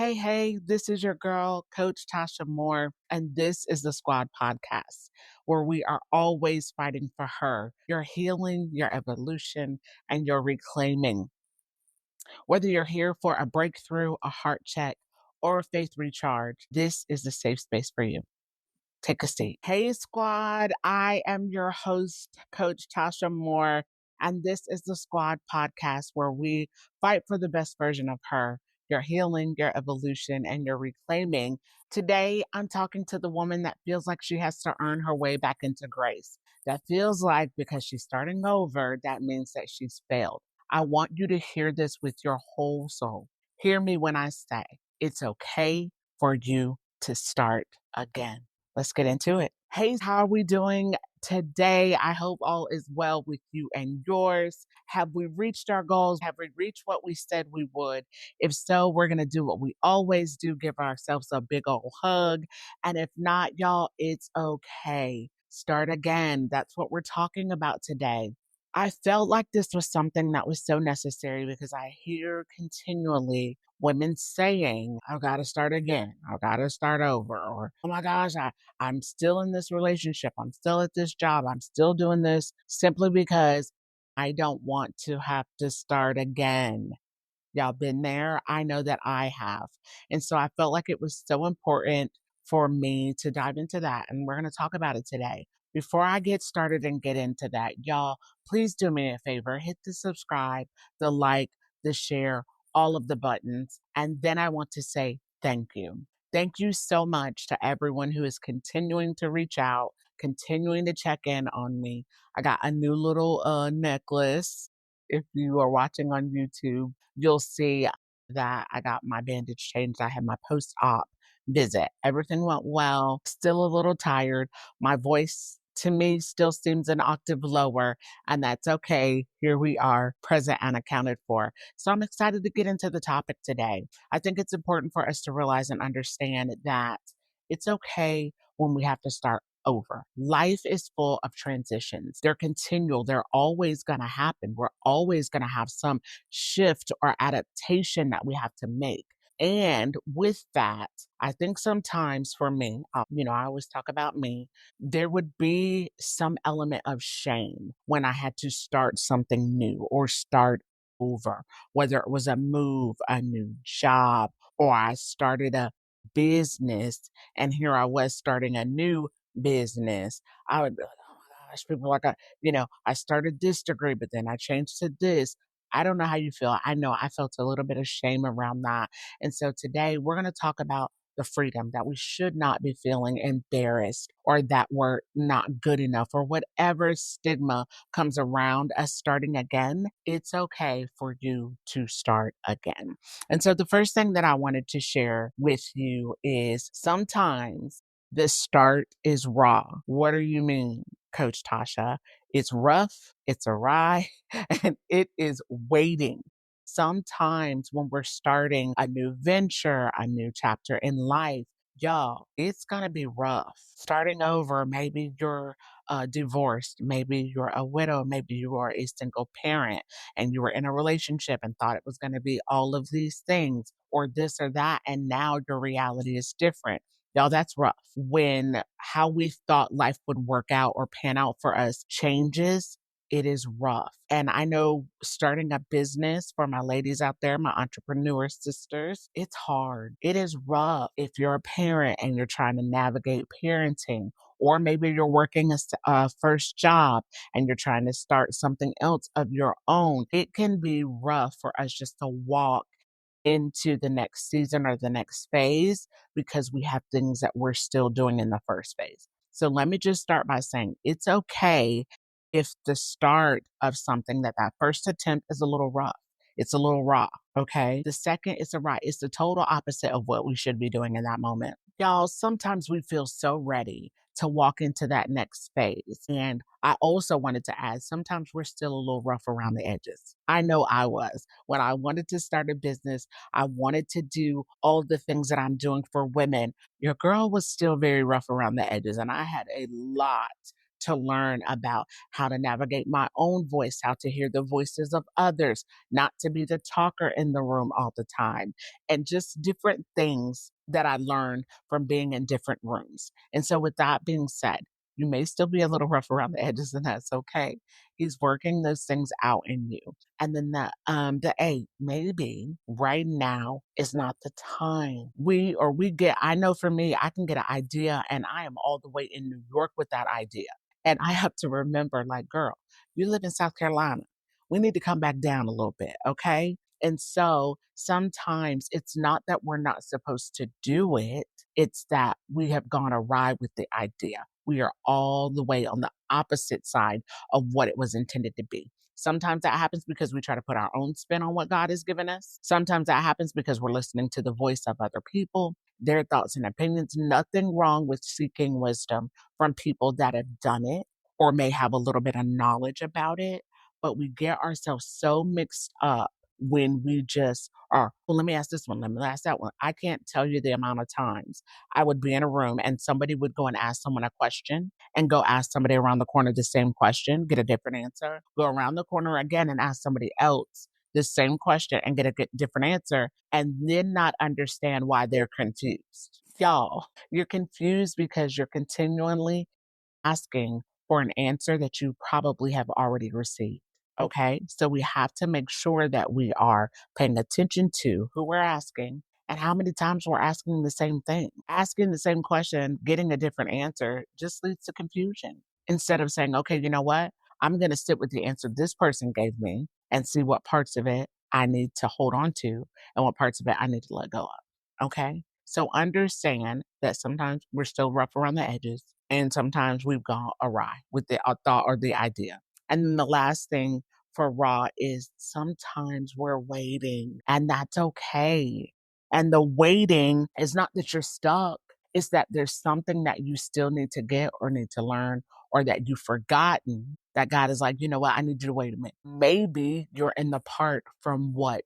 Hey, this is your girl, Coach Tocha Moore, and this is the Squad Podcast, where we are always fighting for her, your healing, your evolution, and your reclaiming. Whether you're here for a breakthrough, a heart check, or a faith recharge, this is the safe space for you. Take a seat. Hey, squad. I am your host, Coach Tasha Moore, and this is the Squad Podcast where we fight for the best version of her, your healing, your evolution, and your reclaiming. Today, I'm talking to the woman that feels like she has to earn her way back into grace. That feels like because she's starting over, that means that she's failed. I want you to hear this with your whole soul. Hear me when I say it's okay for you to start again. Let's get into it. Hey, how are we doing today? I hope all is well with you and yours. Have we reached our goals? Have we reached what we said we would? If so, we're going to do what we always do, give ourselves a big old hug. And if not, y'all, it's okay. Start again. That's what we're talking about today. I felt like this was something that was so necessary because I hear continually women saying, I gotta start again, I gotta start over, or oh my gosh, I'm still in this relationship, I'm still at this job, I'm still doing this simply because I don't want to have to start again. Y'all been there? I know that I have. And so I felt like it was so important for me to dive into that. And we're going to talk about it today. Before I get started and get into that, y'all, please do me a favor. Hit the subscribe, the like, the share, all of the buttons. And then I want to say thank you. Thank you so much to everyone who is continuing to reach out, continuing to check in on me. I got a new little necklace. If you are watching on YouTube, you'll see that I got my bandage changed. I had my post-op visit. Everything went well. Still a little tired. My voice to me still seems an octave lower, and that's okay. Here we are, present and accounted for. So I'm excited to get into the topic today. I think it's important for us to realize and understand that it's okay when we have to start over. Life is full of transitions. They're continual. They're always going to happen. We're always going to have some shift or adaptation that we have to make. And with that, I think sometimes for me, I always talk about me, there would be some element of shame when I had to start something new or start over, whether it was a move, a new job, or I started a business and here I was starting a new business. I would be like, oh my gosh, people like, I started this degree, but then I changed to this. I don't know how you feel. I know I felt a little bit of shame around that. And so today we're going to talk about the freedom that we should not be feeling embarrassed or that we're not good enough or whatever stigma comes around us starting again. It's okay for you to start again. And so the first thing that I wanted to share with you is sometimes the start is raw. What do you mean, Coach Tasha? It's rough, it's awry, and it is waiting. Sometimes when we're starting a new venture, a new chapter in life, y'all, it's going to be rough. Starting over, maybe you're divorced, maybe you're a widow, maybe you are a single parent and you were in a relationship and thought it was going to be all of these things or this or that. And now your reality is different. Y'all, that's rough. When how we thought life would work out or pan out for us changes, it is rough. And I know starting a business for my ladies out there, my entrepreneur sisters, it's hard. It is rough if you're a parent and you're trying to navigate parenting, or maybe you're working a first job and you're trying to start something else of your own. It can be rough for us just to walk into the next season or the next phase because we have things that we're still doing in the first phase. So let me just start by saying it's okay if the start of something that first attempt is a little rough. It's a little raw, okay? The second is it's the total opposite of what we should be doing in that moment. Y'all, sometimes we feel so ready to walk into that next phase. And I also wanted to add, sometimes we're still a little rough around the edges. I know I was. When I wanted to start a business, I wanted to do all the things that I'm doing for women. Your girl was still very rough around the edges, and I had a lot to learn about how to navigate my own voice, how to hear the voices of others, not to be the talker in the room all the time, and just different things that I learned from being in different rooms. And so, with that being said, you may still be a little rough around the edges, and that's okay. He's working those things out in you. And then the A, maybe right now is not the time. We get, I know for me, I can get an idea and I am all the way in New York with that idea. And I have to remember, like, girl, you live in South Carolina. We need to come back down a little bit, okay? And so sometimes it's not that we're not supposed to do it, it's that we have gone awry with the idea. We are all the way on the opposite side of what it was intended to be. Sometimes that happens because we try to put our own spin on what God has given us. Sometimes that happens because we're listening to the voice of other people, their thoughts and opinions. Nothing wrong with seeking wisdom from people that have done it or may have a little bit of knowledge about it. But we get ourselves so mixed up when we just are, well, let me ask this one, let me ask that one. I can't tell you the amount of times I would be in a room and somebody would go and ask someone a question and go ask somebody around the corner the same question, get a different answer, go around the corner again and ask somebody else the same question and get a different answer, and then not understand why they're confused. Y'all, you're confused because you're continually asking for an answer that you probably have already received. Okay. So we have to make sure that we are paying attention to who we're asking and how many times we're asking the same thing. Asking the same question, getting a different answer just leads to confusion. Instead of saying, okay, you know what? I'm going to sit with the answer this person gave me and see what parts of it I need to hold on to and what parts of it I need to let go of. Okay. So understand that sometimes we're still rough around the edges and sometimes we've gone awry with the thought or the idea. And then the last thing for raw is sometimes we're waiting and that's okay. And the waiting is not that you're stuck. It's that there's something that you still need to get or need to learn or that you've forgotten that God is like, you know what? I need you to wait a minute. Maybe you're in the part from what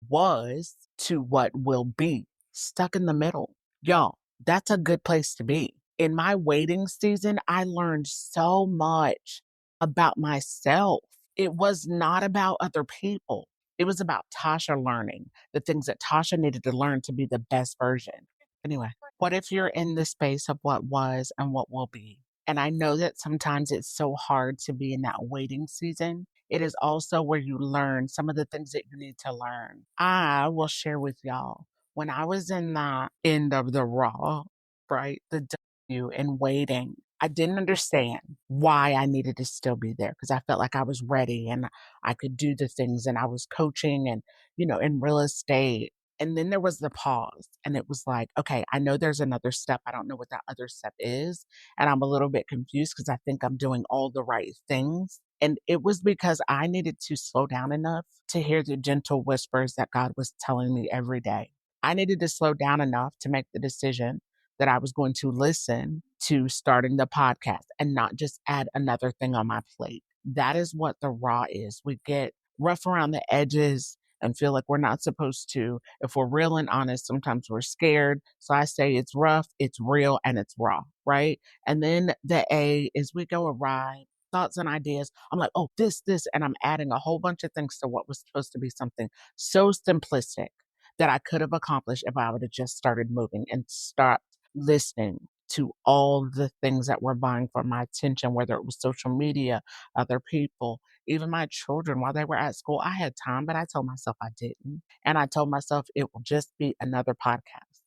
was to what will be, stuck in the middle. Y'all, that's a good place to be. In my waiting season, I learned so much about myself. It was not about other people. It was about Tasha learning the things that Tasha needed to learn to be the best version. Anyway, what if you're in the space of what was and what will be? And I know that sometimes it's so hard to be in that waiting season. It is also where you learn some of the things that you need to learn. I will share with y'all when I was in the end of the raw, right? The W and waiting. I didn't understand why I needed to still be there because I felt like I was ready and I could do the things and I was coaching and, in real estate. And then there was the pause and it was like, okay, I know there's another step. I don't know what that other step is. And I'm a little bit confused because I think I'm doing all the right things. And it was because I needed to slow down enough to hear the gentle whispers that God was telling me every day. I needed to slow down enough to make the decision that I was going to listen to starting the podcast and not just add another thing on my plate. That is what the raw is. We get rough around the edges and feel like we're not supposed to. If we're real and honest, sometimes we're scared. So I say it's rough, it's real, and it's raw, right? And then the A is we go awry, thoughts and ideas. I'm like, oh, this, and I'm adding a whole bunch of things to what was supposed to be something so simplistic that I could have accomplished if I would have just started moving and stopped listening to all the things that were vying for my attention, whether it was social media, other people, even my children while they were at school. I had time, but I told myself I didn't. And I told myself it will just be another podcast.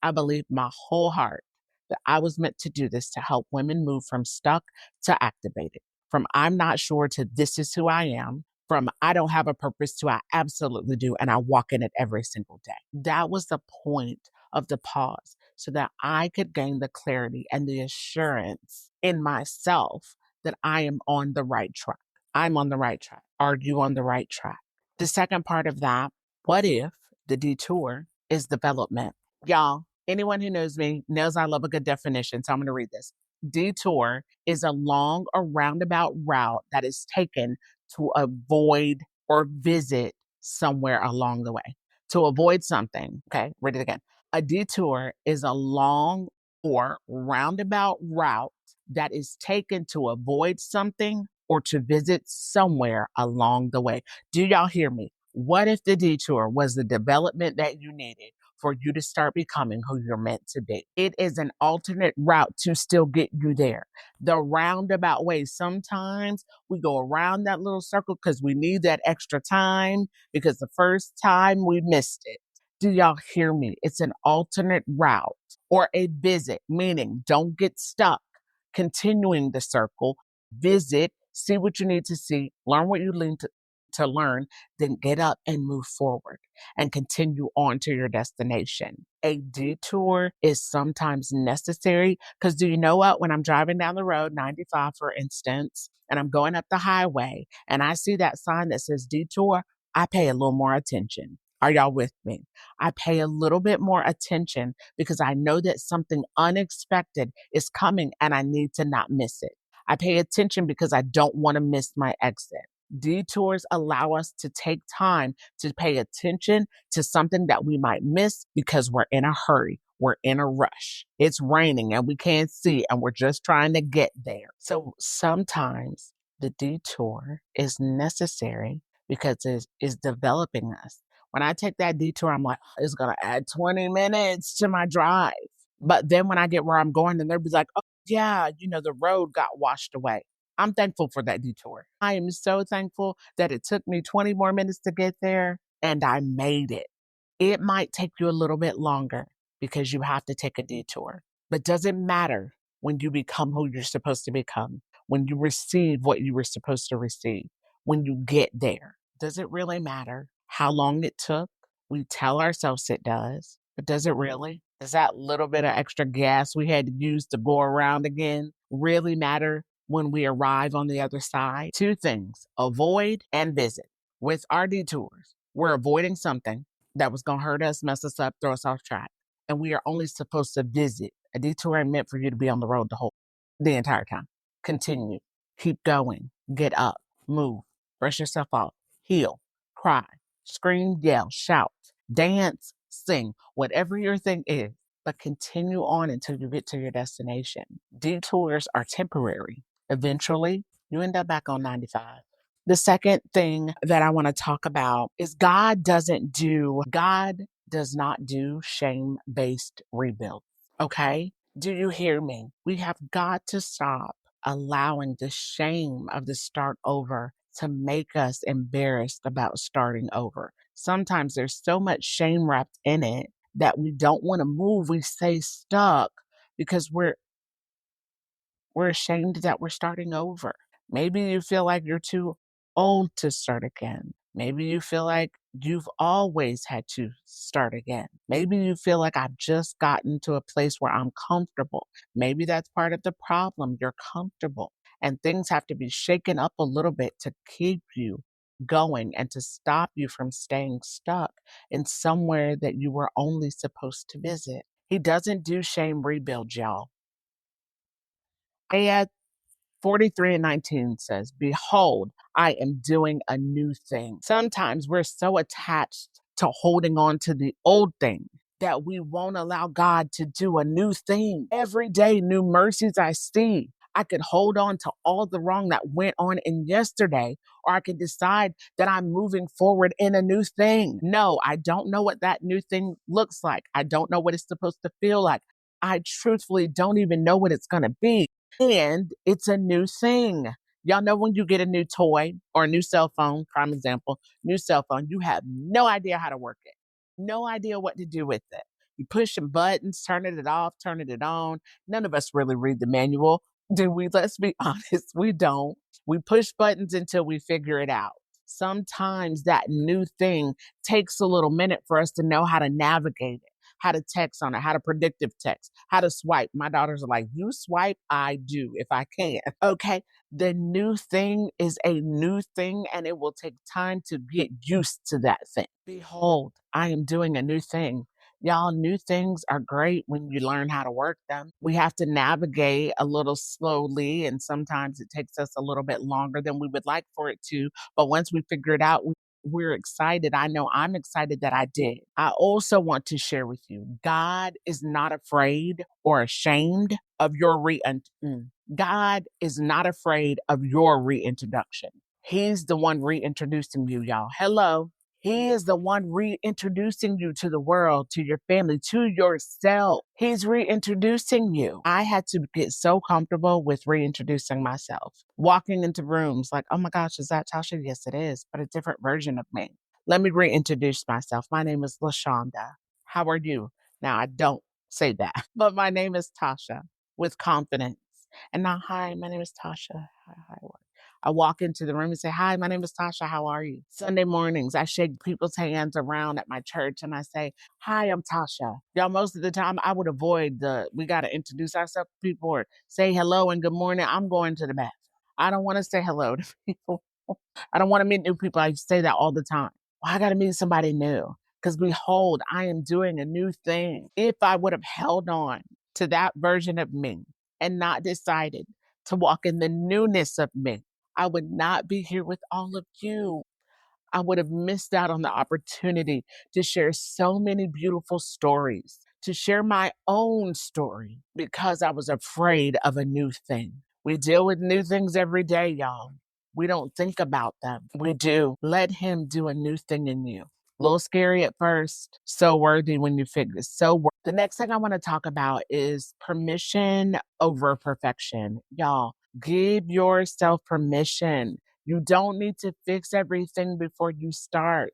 I believe my whole heart that I was meant to do this to help women move from stuck to activated, from I'm not sure to this is who I am, from I don't have a purpose to I absolutely do, and I walk in it every single day. That was the point of the pause so that I could gain the clarity and the assurance in myself that I am on the right track. I'm on the right track. Are you on the right track? The second part of that, what if the detour is development? Y'all, anyone who knows me knows I love a good definition, so I'm going to read this. Detour is a long or roundabout route that is taken to avoid or visit somewhere along the way. To avoid something. Okay, read it again. A detour is a long or roundabout route that is taken to avoid something or to visit somewhere along the way. Do y'all hear me? What if the detour was the development that you needed for you to start becoming who you're meant to be? It is an alternate route to still get you there. The roundabout way. Sometimes we go around that little circle because we need that extra time because the first time we missed it. Do y'all hear me? It's an alternate route or a visit, meaning don't get stuck continuing the circle, visit, see what you need to see, learn what you need to learn, then get up and move forward and continue on to your destination. A detour is sometimes necessary because do you know what? When I'm driving down the road, 95 for instance, and I'm going up the highway and I see that sign that says detour, I pay a little more attention. Are y'all with me? I pay a little bit more attention because I know that something unexpected is coming and I need to not miss it. I pay attention because I don't want to miss my exit. Detours allow us to take time to pay attention to something that we might miss because we're in a hurry. We're in a rush. It's raining and we can't see and we're just trying to get there. So sometimes the detour is necessary because it is developing us. When I take that detour, I'm like, it's going to add 20 minutes to my drive. But then when I get where I'm going, then they'll be like, oh, yeah, the road got washed away. I'm thankful for that detour. I am so thankful that it took me 20 more minutes to get there and I made it. It might take you a little bit longer because you have to take a detour, but does it matter when you become who you're supposed to become, when you receive what you were supposed to receive, when you get there? Does it really matter how long it took? We tell ourselves it does, but does it really? Does that little bit of extra gas we had to use to go around again really matter when we arrive on the other side? Two things, avoid and visit. With our detours, we're avoiding something that was going to hurt us, mess us up, throw us off track. And we are only supposed to visit. A detour ain't meant for you to be on the road the entire time. Continue. Keep going. Get up. Move. Brush yourself off. Heal. Cry. Scream, yell, shout, dance, sing, whatever your thing is, but continue on until you get to your destination. Detours are temporary. Eventually, you end up back on 95. The second thing that I want to talk about is God does not do shame-based rebuild. Okay? Do you hear me? We have got to stop allowing the shame of the start over to make us embarrassed about starting over. Sometimes there's so much shame wrapped in it that we don't want to move. We stay stuck because we're ashamed that we're starting over. Maybe you feel like you're too old to start again. Maybe you feel like you've always had to start again. Maybe you feel like I've just gotten to a place where I'm comfortable. Maybe that's part of the problem. You're comfortable and things have to be shaken up a little bit to keep you going and to stop you from staying stuck in somewhere that you were only supposed to visit. He doesn't do shame rebuild, y'all. 43:19 says, behold, I am doing a new thing. Sometimes we're so attached to holding on to the old thing that we won't allow God to do a new thing. Every day, new mercies I see. I could hold on to all the wrong that went on in yesterday, or I could decide that I'm moving forward in a new thing. No, I don't know what that new thing looks like. I don't know what it's supposed to feel like. I truthfully don't even know what it's going to be. And it's a new thing. Y'all know when you get a new toy or a new cell phone, prime example, new cell phone, you have no idea how to work it, no idea what to do with it. You push some buttons, turning it off, turning it on. None of us really read the manual. Do we? Let's be honest, we don't. We push buttons until we figure it out. Sometimes that new thing takes a little minute for us to know how to navigate it, how to text on it, how to predictive text, how to swipe. My daughters are like, you swipe? I do if I can. Okay. The new thing is a new thing and it will take time to get used to that thing. Behold, I am doing a new thing. Y'all, new things are great when you learn how to work them. We have to navigate a little slowly, and sometimes it takes us a little bit longer than we would like for it to. But once we figure it out, we're excited. I know I'm excited that I did. I also want to share with you, God is not afraid or ashamed of your God is not afraid of your reintroduction. He's the one reintroducing you, y'all. Hello. He is the one reintroducing you to the world, to your family, to yourself. He's reintroducing you. I had to get so comfortable with reintroducing myself. Walking into rooms like, oh my gosh, is that Tasha? Yes, it is, but a different version of me. Let me reintroduce myself. My name is LaShonda. How are you? Now, I don't say that, but my name is Tasha with confidence. And now, hi, my name is Tasha. Hi. I walk into the room and say, hi, my name is Tasha. How are you? Sunday mornings, I shake people's hands around at my church and I say, hi, I'm Tasha. Y'all, most of the time, I would avoid we got to introduce ourselves to people or say hello and good morning. I'm going to the bathroom. I don't want to say hello to people. I don't want to meet new people. I say that all the time. Well, I got to meet somebody new because behold, I am doing a new thing. If I would have held on to that version of me and not decided to walk in the newness of me, I would not be here with all of you. I would have missed out on the opportunity to share so many beautiful stories, to share my own story because I was afraid of a new thing. We deal with new things every day, y'all. We don't think about them. We do. Let him do a new thing in you. A little scary at first, so worthy when you figure so worthy. The next thing I want to talk about is permission over perfection. Y'all, give yourself permission. You don't need to fix everything before you start.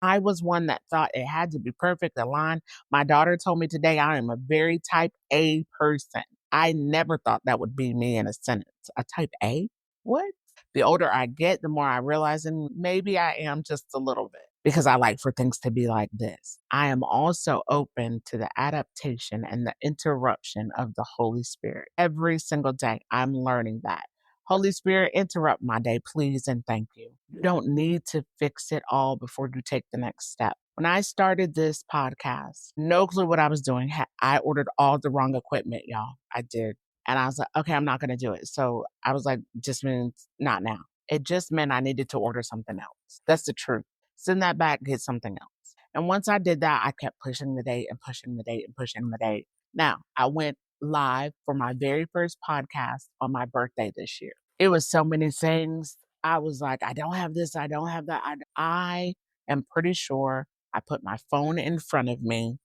I was one that thought it had to be perfect, aligned. My daughter told me today I am a very type A person. I never thought that would be me in a sentence. A type A? What? The older I get, the more I realize, and maybe I am just a little bit because I like for things to be like this. I am also open to the adaptation and the interruption of the Holy Spirit. Every single day, I'm learning that. Holy Spirit, interrupt my day, please, and thank you. You don't need to fix it all before you take the next step. When I started this podcast, no clue what I was doing. I ordered all the wrong equipment, y'all. I did. And I was like, okay, I'm not going to do it. So I was like, just means not now. It just meant I needed to order something else. That's the truth. Send that back, get something else. And once I did that, I kept pushing the date and pushing the date and pushing the date. Now, I went live for my very first podcast on my birthday this year. It was so many things. I was like, I don't have this, I don't have that. I am pretty sure I put my phone in front of me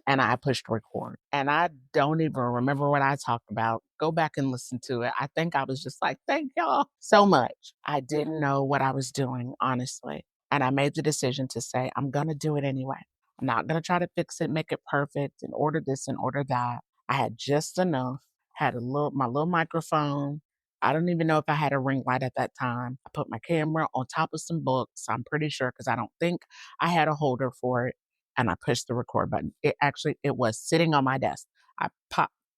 and I pushed record. And I don't even remember what I talked about. Go back and listen to it. I think I was just like, thank y'all so much. I didn't know what I was doing, honestly. And I made the decision to say, I'm going to do it anyway. I'm not going to try to fix it, make it perfect, and order this and order that. I had just enough, had my little microphone. I don't even know if I had a ring light at that time. I put my camera on top of some books. I'm pretty sure because I don't think I had a holder for it, and I pushed the record button. It was sitting on my desk. I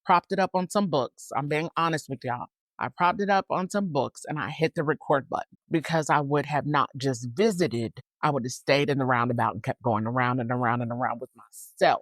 propped it up on some books. I'm being honest with y'all. I propped it up on some books and I hit the record button because I would have not just visited. I would have stayed in the roundabout and kept going around and around and around with myself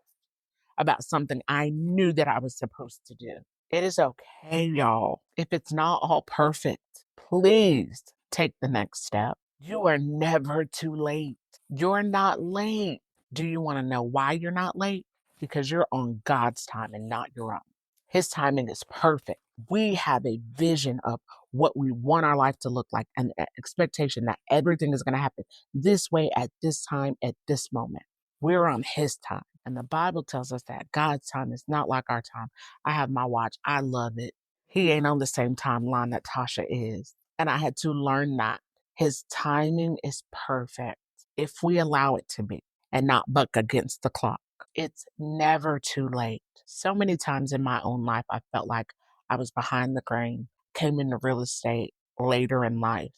about something I knew that I was supposed to do. It is okay, y'all. If it's not all perfect, please take the next step. You are never too late. You're not late. Do you want to know why you're not late? Because you're on God's time and not your own. His timing is perfect. We have a vision of what we want our life to look like and an expectation that everything is going to happen this way at this time, at this moment. We're on his time. And the Bible tells us that God's time is not like our time. I have my watch. I love it. He ain't on the same timeline that Tasha is. And I had to learn that. His timing is perfect if we allow it to be and not buck against the clock. It's never too late. So many times in my own life, I felt like I was behind the grain, came into real estate later in life.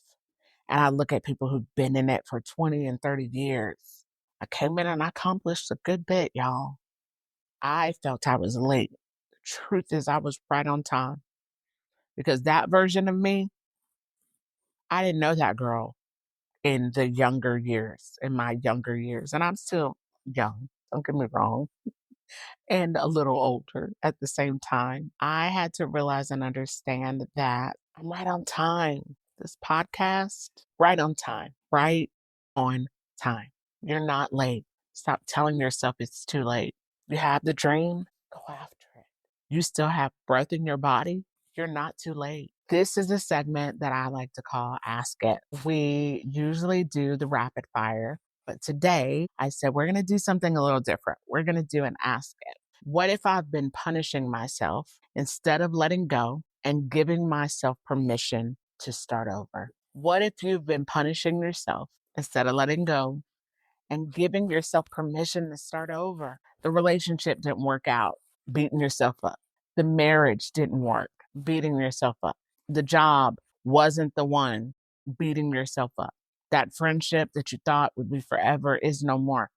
And I look at people who've been in it for 20 and 30 years. I came in and I accomplished a good bit, y'all. I felt I was late. The truth is, I was right on time because that version of me, I didn't know that girl in my younger years. And I'm still young, don't get me wrong, and a little older at the same time. I had to realize and understand that I'm right on time. This podcast, right on time, right on time. You're not late. Stop telling yourself it's too late. You have the dream, go after it. You still have breath in your body. you're not too late. This is a segment that I like to call Ask It. We usually do the rapid fire, but today I said we're going to do something a little different. We're going to do an Ask It. What if I've been punishing myself instead of letting go and giving myself permission to start over? What if you've been punishing yourself instead of letting go and giving yourself permission to start over? The relationship didn't work out, beating yourself up. The marriage didn't work, beating yourself up. The job wasn't the one, beating yourself up. That friendship that you thought would be forever is no more,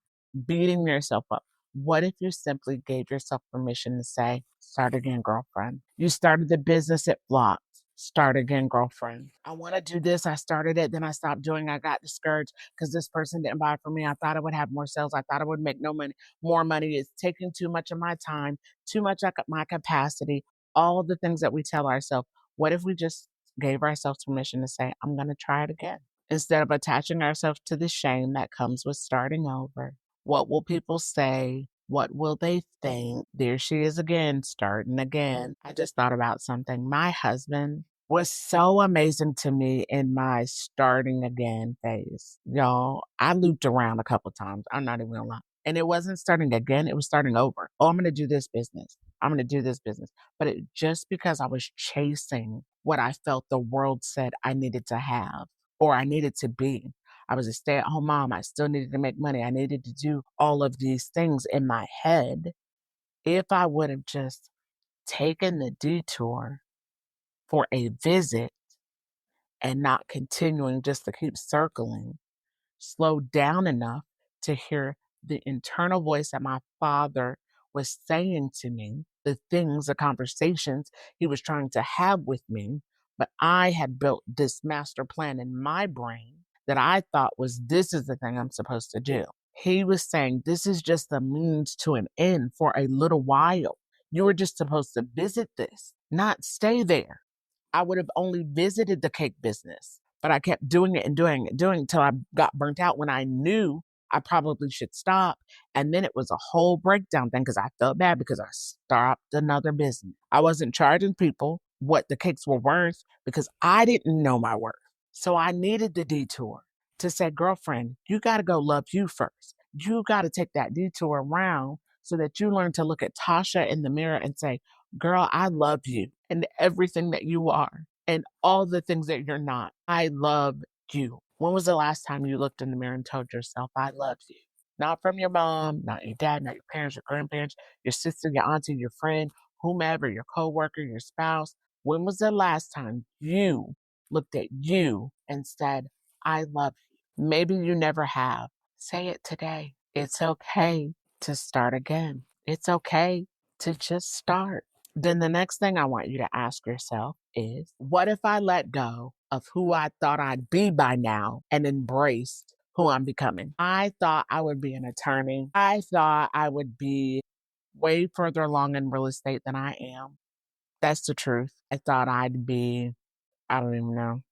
beating yourself up. What if you simply gave yourself permission to say, start again, girlfriend? You started the business, it flopped. Start again, girlfriend. I want to do this. I started it, then I stopped doing. I got discouraged because this person didn't buy from me. I thought I would have more sales. I thought I would make no money, more money. It's taking too much of my time, too much of my capacity. All the things that we tell ourselves. What if we just gave ourselves permission to say, I'm going to try it again? Instead of attaching ourselves to the shame that comes with starting over. What will people say? What will they think? There she is again, starting again. I just thought about something. My husband was so amazing to me in my starting again phase. Y'all, I looped around a couple times. I'm not even gonna lie. And it wasn't starting again, it was starting over. Oh, I'm gonna do this business. I'm gonna do this business. But it just because I was chasing what I felt the world said I needed to have or I needed to be. I was a stay at home mom. I still needed to make money. I needed to do all of these things in my head. If I would have just taken the detour for a visit and not continuing just to keep circling, slow down enough to hear the internal voice that my father was saying to me, the things, the conversations he was trying to have with me. But I had built this master plan in my brain that I thought was this is the thing I'm supposed to do. He was saying this is just the means to an end for a little while. You were just supposed to visit this, not stay there. I would have only visited the cake business, but I kept doing it and doing it, doing it until I got burnt out when I knew I probably should stop. And then it was a whole breakdown thing because I felt bad because I stopped another business. I wasn't charging people what the cakes were worth because I didn't know my worth. So I needed the detour to say, girlfriend, you got to go love you first. You got to take that detour around so that you learn to look at Tasha in the mirror and say, girl, I love you and everything that you are and all the things that you're not. I love you. When was the last time you looked in the mirror and told yourself, I love you? Not from your mom, not your dad, not your parents, your grandparents, your sister, your auntie, your friend, whomever, your coworker, your spouse. When was the last time you looked at you and said, I love you? Maybe you never have. Say it today. It's okay to start again. It's okay to just start. Then the next thing I want you to ask yourself is, what if I let go of who I thought I'd be by now and embraced who I'm becoming? I thought I would be an attorney. I thought I would be way further along in real estate than I am. That's the truth. I thought I'd be, I don't even know,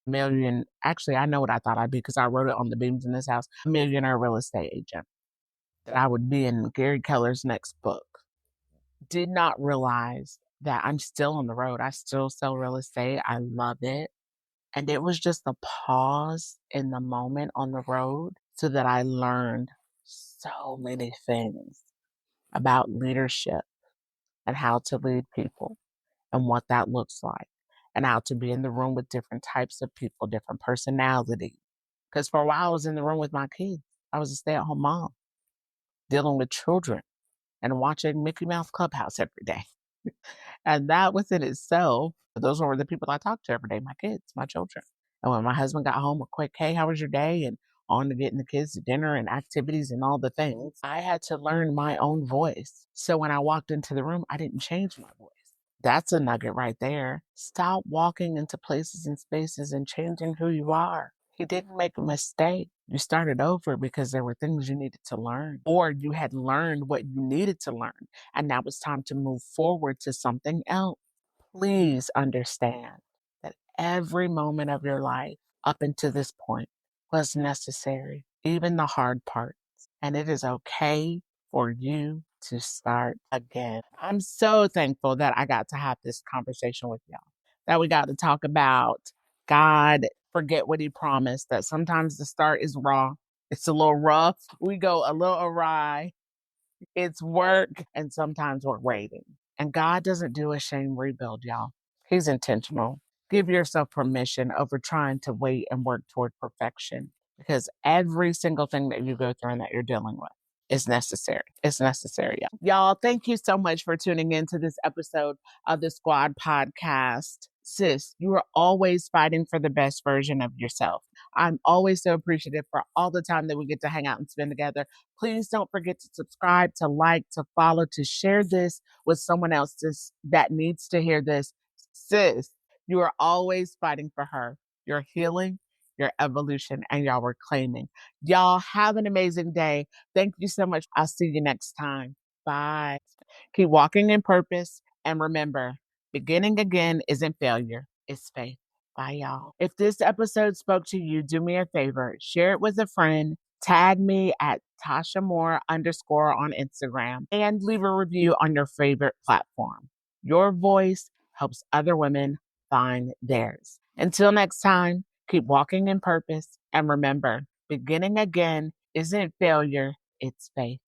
million. Actually, I know what I thought I'd be because I wrote it on the beams in this house. A millionaire real estate agent. That I would be in Gary Keller's next book. Did not realize that I'm still on the road. I still sell real estate. I love it. And it was just a pause in the moment on the road so that I learned so many things about leadership and how to lead people and what that looks like and how to be in the room with different types of people, different personalities. Because for a while I was in the room with my kids. I was a stay-at-home mom dealing with children and watching Mickey Mouse Clubhouse every day. And that within itself, those were the people I talked to every day, my kids, my children. And when my husband got home, a quick, hey, how was your day? And on to getting the kids to dinner and activities and all the things, I had to learn my own voice. So when I walked into the room, I didn't change my voice. That's a nugget right there. Stop walking into places and spaces and changing who you are. You didn't make a mistake. You started over because there were things you needed to learn, or you had learned what you needed to learn. And now it's time to move forward to something else. Please understand that every moment of your life up until this point was necessary, even the hard parts. And it is okay for you to start again. I'm so thankful that I got to have this conversation with y'all, that we got to talk about God, forget what he promised, that sometimes the start is raw. It's a little rough. We go a little awry. It's work, and sometimes we're waiting. And God doesn't do a shame rebuild, y'all. He's intentional. Give yourself permission over trying to wait and work toward perfection, because every single thing that you go through and that you're dealing with is necessary. It's necessary, y'all. Y'all, thank you so much for tuning in to this episode of the Squad Podcast. Sis, you are always fighting for the best version of yourself. I'm always so appreciative for all the time that we get to hang out and spend together. Please don't forget to subscribe, to like, to follow, to share this with someone else that needs to hear this. Sis, you are always fighting for her, your healing, your evolution, and y'all reclaiming. Y'all have an amazing day. Thank you so much. I'll see you next time. Bye. Keep walking in purpose. And remember, beginning again isn't failure, it's faith. Bye, y'all. If this episode spoke to you, do me a favor, share it with a friend, tag me at Tocha Moore _ on Instagram, and leave a review on your favorite platform. Your voice helps other women find theirs. Until next time, keep walking in purpose. And remember, beginning again isn't failure, it's faith.